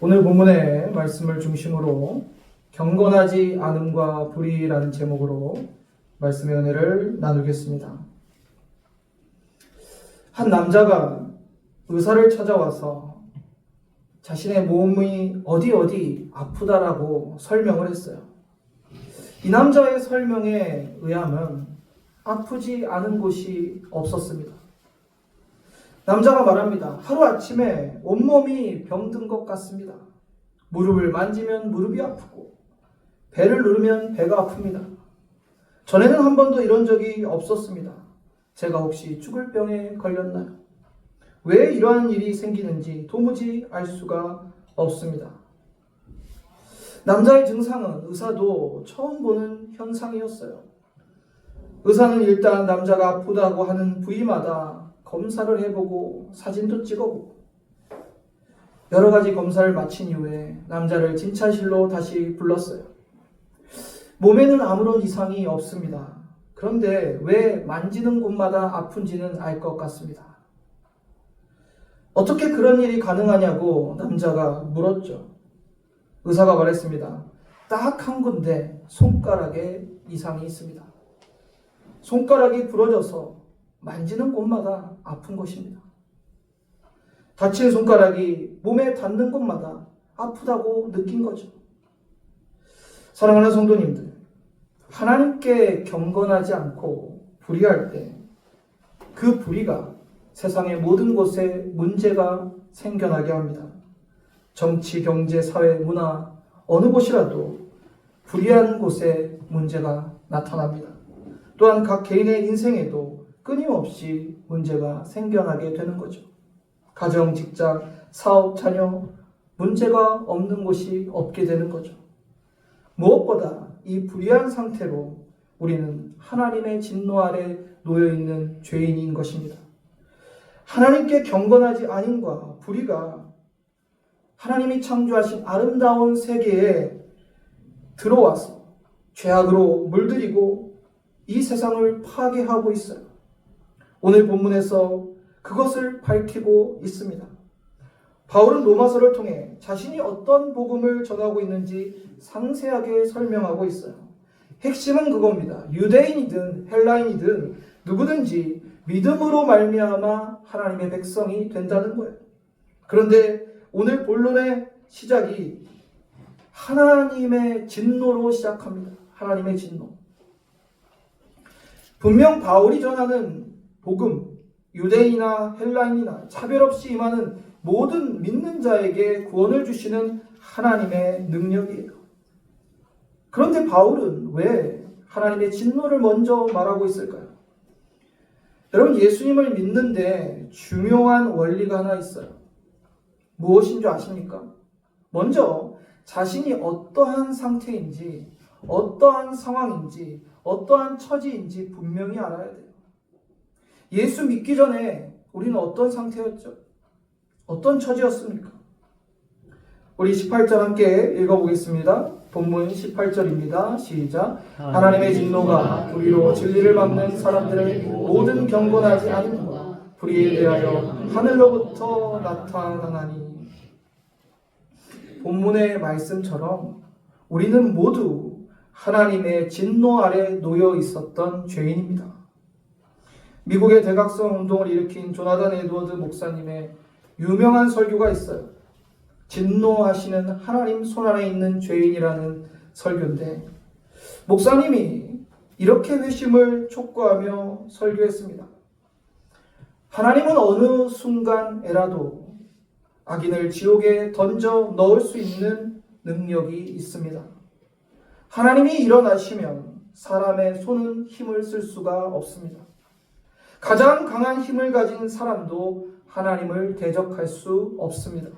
오늘 본문의 말씀을 중심으로 경건하지 않음과 불의라는 제목으로 말씀의 은혜를 나누겠습니다. 한 남자가 의사를 찾아와서 자신의 몸이 어디 아프다라고 설명을 했어요. 이 남자의 설명에 의하면 아프지 않은 곳이 없었습니다. 남자가 말합니다. 하루아침에 온몸이 병든 것 같습니다. 무릎을 만지면 무릎이 아프고 배를 누르면 배가 아픕니다. 전에는 한 번도 이런 적이 없었습니다. 제가 혹시 죽을 병에 걸렸나요? 왜 이러한 일이 생기는지 도무지 알 수가 없습니다. 남자의 증상은 의사도 처음 보는 현상이었어요. 의사는 일단 남자가 아프다고 하는 부위마다 검사를 해보고 사진도 찍어보고 여러 가지 검사를 마친 이후에 남자를 진찰실로 다시 불렀어요. 몸에는 아무런 이상이 없습니다. 그런데 왜 만지는 곳마다 아픈지는 알 것 같습니다. 어떻게 그런 일이 가능하냐고 남자가 물었죠. 의사가 말했습니다. 딱 한 군데 손가락에 이상이 있습니다. 손가락이 부러져서 만지는 곳마다 아픈 것입니다. 다친 손가락이 몸에 닿는 곳마다 아프다고 느낀 거죠. 사랑하는 성도님들, 하나님께 경건하지 않고 불의할 때 그 불의가 세상의 모든 곳에 문제가 생겨나게 합니다. 정치, 경제, 사회, 문화 어느 곳이라도 불의한 곳에 문제가 나타납니다. 또한 각 개인의 인생에도 끊임없이 문제가 생겨나게 되는 거죠. 가정, 직장, 사업, 자녀 문제가 없는 곳이 없게 되는 거죠. 무엇보다 이 불의한 상태로 우리는 하나님의 진노 아래 놓여있는 죄인인 것입니다. 하나님께 경건하지 않음과 불의가 하나님이 창조하신 아름다운 세계에 들어와서 죄악으로 물들이고 이 세상을 파괴하고 있어요. 오늘 본문에서 그것을 밝히고 있습니다. 바울은 로마서를 통해 자신이 어떤 복음을 전하고 있는지 상세하게 설명하고 있어요. 핵심은 그겁니다. 유대인이든 헬라인이든 누구든지 믿음으로 말미암아 하나님의 백성이 된다는 거예요. 그런데 오늘 본론의 시작이 하나님의 진노로 시작합니다. 하나님의 진노. 분명 바울이 전하는 복음, 유대인이나 헬라인이나 차별 없이 임하는 모든 믿는 자에게 구원을 주시는 하나님의 능력이에요. 그런데 바울은 왜 하나님의 진노를 먼저 말하고 있을까요? 여러분, 예수님을 믿는데 중요한 원리가 하나 있어요. 무엇인 줄 아십니까? 먼저 자신이 어떠한 상태인지, 어떠한 상황인지, 어떠한 처지인지 분명히 알아야 돼요. 예수 믿기 전에 우리는 어떤 상태였죠? 어떤 처지였습니까? 우리 18절 함께 읽어보겠습니다. 본문 18절입니다. 시작. 하나님의 진노가 불의로 진리를 막는 사람들의 모든 경건하지 않음과 불의에 대하여 하늘로부터 나타나나니. 본문의 말씀처럼 우리는 모두 하나님의 진노 아래 놓여 있었던 죄인입니다. 미국의 대각성 운동을 일으킨 조나단 에드워드 목사님의 유명한 설교가 있어요. 진노하시는 하나님 손 안에 있는 죄인이라는 설교인데, 목사님이 이렇게 회심을 촉구하며 설교했습니다. 하나님은 어느 순간에라도 악인을 지옥에 던져 넣을 수 있는 능력이 있습니다. 하나님이 일어나시면 사람의 손은 힘을 쓸 수가 없습니다. 가장 강한 힘을 가진 사람도 하나님을 대적할 수 없습니다.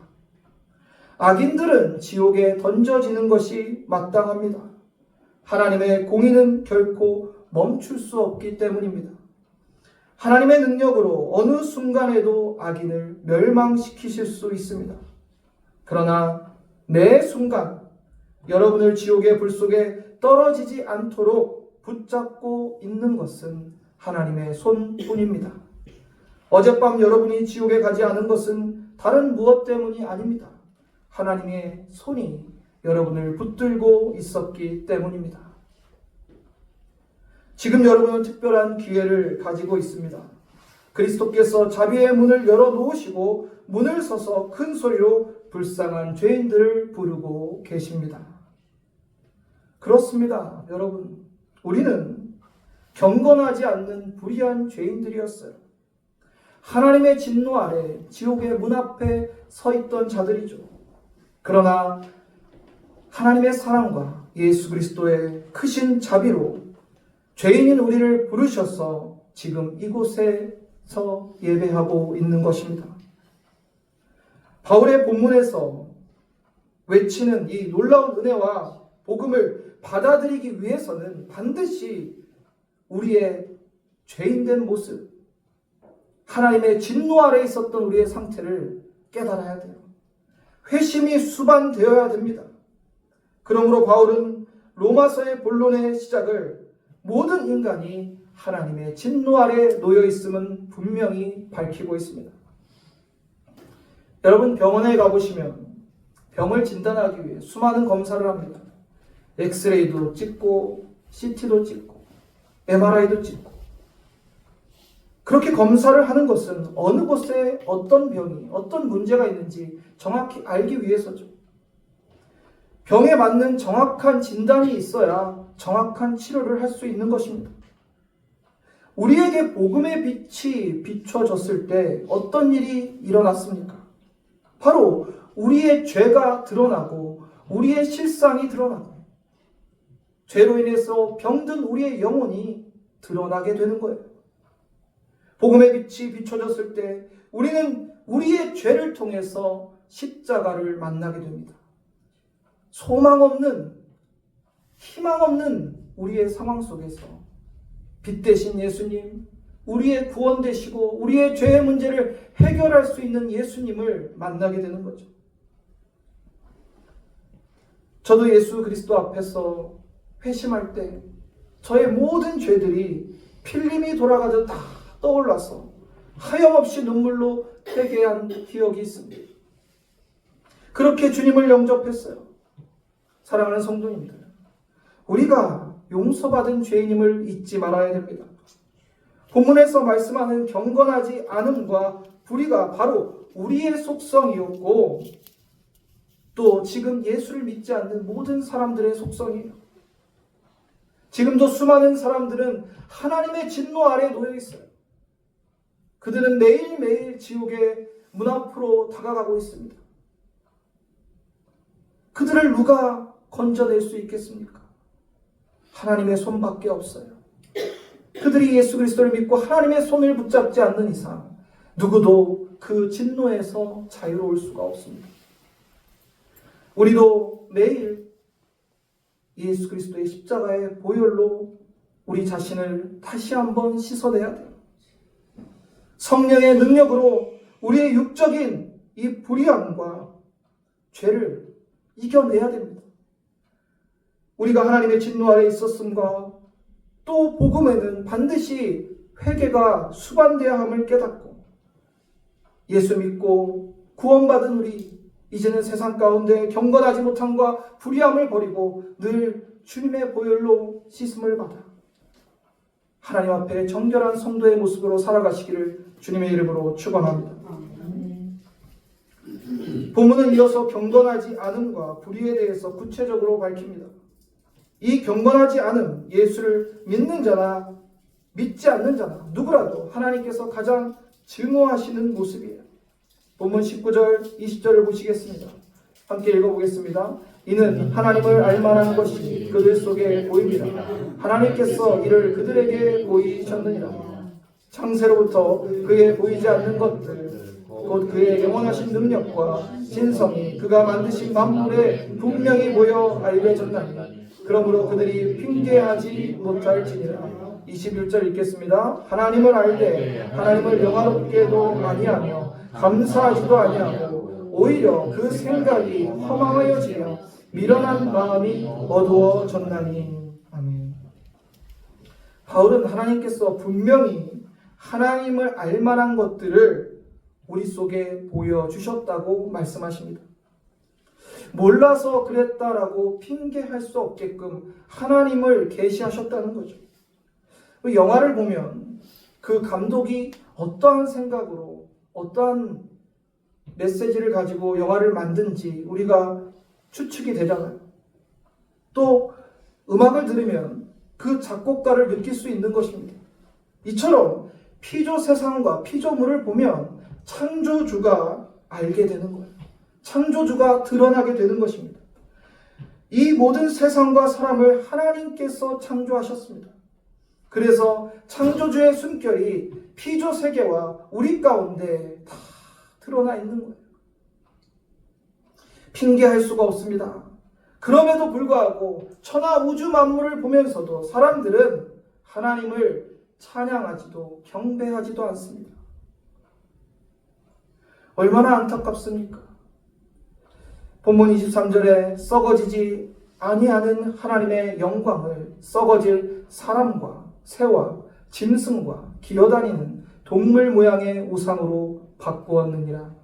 악인들은 지옥에 던져지는 것이 마땅합니다. 하나님의 공의는 결코 멈출 수 없기 때문입니다. 하나님의 능력으로 어느 순간에도 악인을 멸망시키실 수 있습니다. 그러나 매 순간 여러분을 지옥의 불 속에 떨어지지 않도록 붙잡고 있는 것은 하나님의 손뿐입니다. 어젯밤 여러분이 지옥에 가지 않은 것은 다른 무엇 때문이 아닙니다. 하나님의 손이 여러분을 붙들고 있었기 때문입니다. 지금 여러분은 특별한 기회를 가지고 있습니다. 그리스도께서 자비의 문을 열어놓으시고 문을 서서 큰 소리로 불쌍한 죄인들을 부르고 계십니다. 그렇습니다. 여러분, 우리는 경건하지 않는 불의한 죄인들이었어요. 하나님의 진노 아래 지옥의 문 앞에 서 있던 자들이죠. 그러나 하나님의 사랑과 예수 그리스도의 크신 자비로 죄인인 우리를 부르셔서 지금 이곳에서 예배하고 있는 것입니다. 바울의 본문에서 외치는 이 놀라운 은혜와 복음을 받아들이기 위해서는 반드시 우리의 죄인된 모습, 하나님의 진노 아래 있었던 우리의 상태를 깨달아야 돼요. 회심이 수반되어야 됩니다. 그러므로 바울은 로마서의 본론의 시작을 모든 인간이 하나님의 진노 아래 놓여 있음은 분명히 밝히고 있습니다. 여러분, 병원에 가보시면 병을 진단하기 위해 수많은 검사를 합니다. 엑스레이도 찍고 CT도 찍고 MRI도 찍고, 그렇게 검사를 하는 것은 어느 곳에 어떤 병이, 어떤 문제가 있는지 정확히 알기 위해서죠. 병에 맞는 정확한 진단이 있어야 정확한 치료를 할 수 있는 것입니다. 우리에게 복음의 빛이 비춰졌을 때 어떤 일이 일어났습니까? 바로 우리의 죄가 드러나고 우리의 실상이 드러나고 죄로 인해서 병든 우리의 영혼이 드러나게 되는 거예요. 복음의 빛이 비춰졌을 때 우리는 우리의 죄를 통해서 십자가를 만나게 됩니다. 소망 없는, 희망 없는 우리의 상황 속에서 빛 대신 예수님, 우리의 구원 되시고 우리의 죄의 문제를 해결할 수 있는 예수님을 만나게 되는 거죠. 저도 예수 그리스도 앞에서 회심할 때 저의 모든 죄들이 필름이 돌아가듯 다 떠올라서 하염없이 눈물로 회개한 기억이 있습니다. 그렇게 주님을 영접했어요. 사랑하는 성도님들, 우리가 용서받은 죄인임을 잊지 말아야 됩니다. 본문에서 말씀하는 경건하지 않음과 불의가 바로 우리의 속성이었고, 또 지금 예수를 믿지 않는 모든 사람들의 속성이에요. 지금도 수많은 사람들은 하나님의 진노 아래에 놓여 있어요. 그들은 매일매일 지옥의 문 앞으로 다가가고 있습니다. 그들을 누가 건져낼 수 있겠습니까? 하나님의 손밖에 없어요. 그들이 예수 그리스도를 믿고 하나님의 손을 붙잡지 않는 이상 누구도 그 진노에서 자유로울 수가 없습니다. 우리도 매일 예수 그리스도의 십자가의 보혈로 우리 자신을 다시 한번 씻어내야 돼요. 성령의 능력으로 우리의 육적인 이 불의함과 죄를 이겨내야 됩니다. 우리가 하나님의 진노 아래 있었음과 또 복음에는 반드시 회개가 수반되어야 함을 깨닫고 예수 믿고 구원받은 우리, 이제는 세상 가운데 경건하지 못함과 불의함을 버리고 늘 주님의 보혈로 씻음을 받아 하나님 앞에 정결한 성도의 모습으로 살아가시기를 주님의 이름으로 축원합니다. 본문은 이어서 경건하지 않음과 불의에 대해서 구체적으로 밝힙니다. 이 경건하지 않음, 예수를 믿는 자나 믿지 않는 자나 누구라도 하나님께서 가장 증오하시는 모습이에요. 본문 19절, 20절을 보시겠습니다. 함께 읽어보겠습니다. 이는 하나님을 알만한 것이 그들 속에 보입니다. 하나님께서 이를 그들에게 보이셨느니라. 창세로부터 그의 보이지 않는 것들, 곧 그의 영원하신 능력과 진성이 그가 만드신 만물에 분명히 보여 알려졌나니 그러므로 그들이 핑계하지 못할지니라. 21절 읽겠습니다. 하나님을 알되 하나님을 영화롭게도 아니하며 감사하지도 아니하고 오히려 그 생각이 허망하여지며 미련한 마음이 어두워졌나니. 아멘. 바울은 하나님께서 분명히 하나님을 알만한 것들을 우리 속에 보여주셨다고 말씀하십니다. 몰라서 그랬다라고 핑계할 수 없게끔 하나님을 계시하셨다는 거죠. 영화를 보면 그 감독이 어떠한 생각으로 어떠한 메시지를 가지고 영화를 만든지 우리가 추측이 되잖아요. 또 음악을 들으면 그 작곡가를 느낄 수 있는 것입니다. 이처럼 피조 세상과 피조물을 보면 창조주가 알게 되는 거예요. 창조주가 드러나게 되는 것입니다. 이 모든 세상과 사람을 하나님께서 창조하셨습니다. 그래서 창조주의 숨결이 피조 세계와 우리 가운데 다 드러나 있는 거예요. 핑계할 수가 없습니다. 그럼에도 불구하고 천하 우주 만물을 보면서도 사람들은 하나님을 찬양하지도 경배하지도 않습니다. 얼마나 안타깝습니까? 본문 23절에 썩어지지 아니하는 하나님의 영광을 썩어질 사람과 새와 짐승과 기어다니는 동물 모양의 우상으로 바꾸었느니라.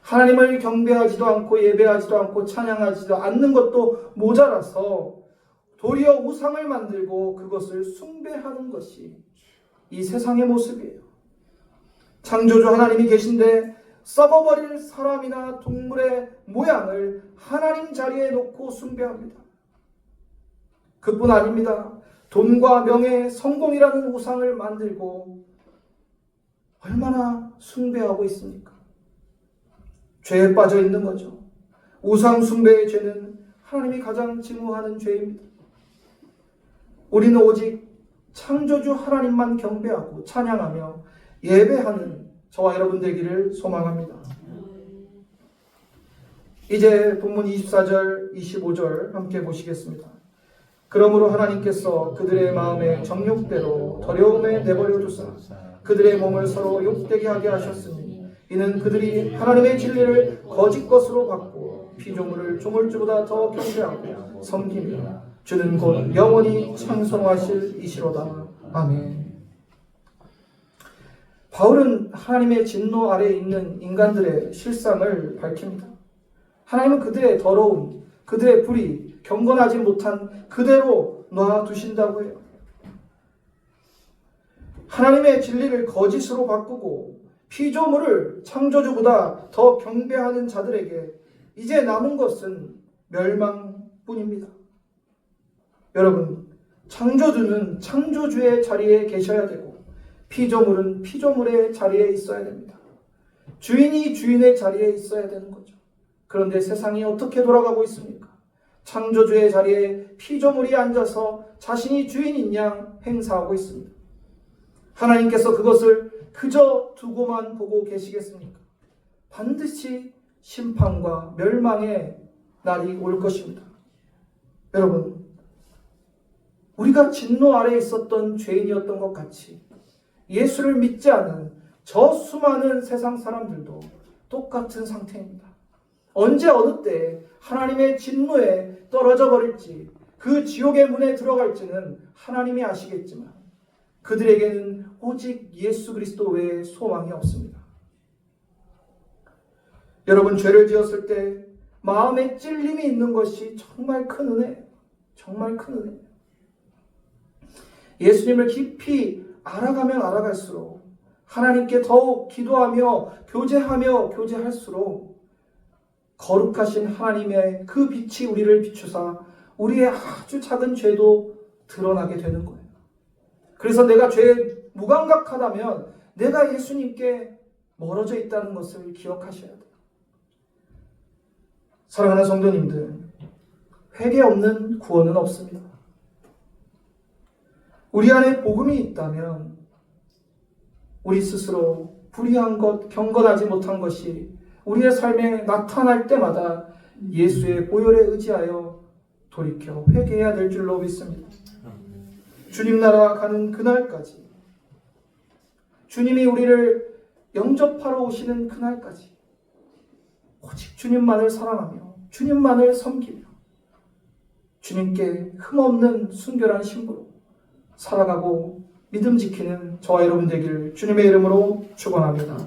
하나님을 경배하지도 않고 예배하지도 않고 찬양하지도 않는 것도 모자라서 도리어 우상을 만들고 그것을 숭배하는 것이 이 세상의 모습이에요. 창조주 하나님이 계신데 썩어버릴 사람이나 동물의 모양을 하나님 자리에 놓고 숭배합니다. 그뿐 아닙니다. 돈과 명예, 성공이라는 우상을 만들고 얼마나 숭배하고 있습니까? 죄에 빠져 있는 거죠. 우상 숭배의 죄는 하나님이 가장 증오하는 죄입니다. 우리는 오직 창조주 하나님만 경배하고 찬양하며 예배하는 저와 여러분 되기를 소망합니다. 이제 본문 24절, 25절 함께 보시겠습니다. 그러므로 하나님께서 그들의 마음의 정욕대로 더러움에 내버려 두사 그들의 몸을 서로 욕되게 하게 하셨으니 이는 그들이 하나님의 진리를 거짓 것으로 받고 피조물을 조물주보다 더 경배하고 섬기며 주는 곧 영원히 찬송하실 이시로다. 아멘. 바울은 하나님의 진노 아래에 있는 인간들의 실상을 밝힙니다. 하나님은 그들의 더러움, 그들의 불의, 경건하지 못한 그대로 놔두신다고 해요. 하나님의 진리를 거짓으로 바꾸고 피조물을 창조주보다 더 경배하는 자들에게 이제 남은 것은 멸망뿐입니다. 여러분, 창조주는 창조주의 자리에 계셔야 되고 피조물은 피조물의 자리에 있어야 됩니다. 주인이 주인의 자리에 있어야 되는 거죠. 그런데 세상이 어떻게 돌아가고 있습니까? 창조주의 자리에 피조물이 앉아서 자신이 주인인 양 행사하고 있습니다. 하나님께서 그것을 그저 두고만 보고 계시겠습니까? 반드시 심판과 멸망의 날이 올 것입니다. 여러분, 우리가 진노 아래에 있었던 죄인이었던 것 같이 예수를 믿지 않은 저 수많은 세상 사람들도 똑같은 상태입니다. 언제 어느 때 하나님의 진노에 떨어져 버릴지, 그 지옥의 문에 들어갈지는 하나님이 아시겠지만 그들에게는 오직 예수 그리스도 외에 소망이 없습니다. 여러분, 죄를 지었을 때 마음에 찔림이 있는 것이 정말 큰 은혜예요. 정말 큰 은혜예요. 예수님을 깊이 알아가면 알아갈수록 하나님께 더욱 기도하며 교제할수록 거룩하신 하나님의 그 빛이 우리를 비추사 우리의 아주 작은 죄도 드러나게 되는 거예요. 그래서 내가 죄에 무감각하다면 내가 예수님께 멀어져 있다는 것을 기억하셔야 돼요. 사랑하는 성도님들, 회개 없는 구원은 없습니다. 우리 안에 복음이 있다면 우리 스스로 불의한 것, 경건하지 못한 것이 우리의 삶에 나타날 때마다 예수의 보혈에 의지하여 돌이켜 회개해야 될 줄로 믿습니다. 주님 나라 가는 그날까지, 주님이 우리를 영접하러 오시는 그날까지 오직 주님만을 사랑하며 주님만을 섬기며 주님께 흠없는 순결한 신부로 살아가고 믿음 지키는 저와 여러분 되기를 주님의 이름으로 축원합니다.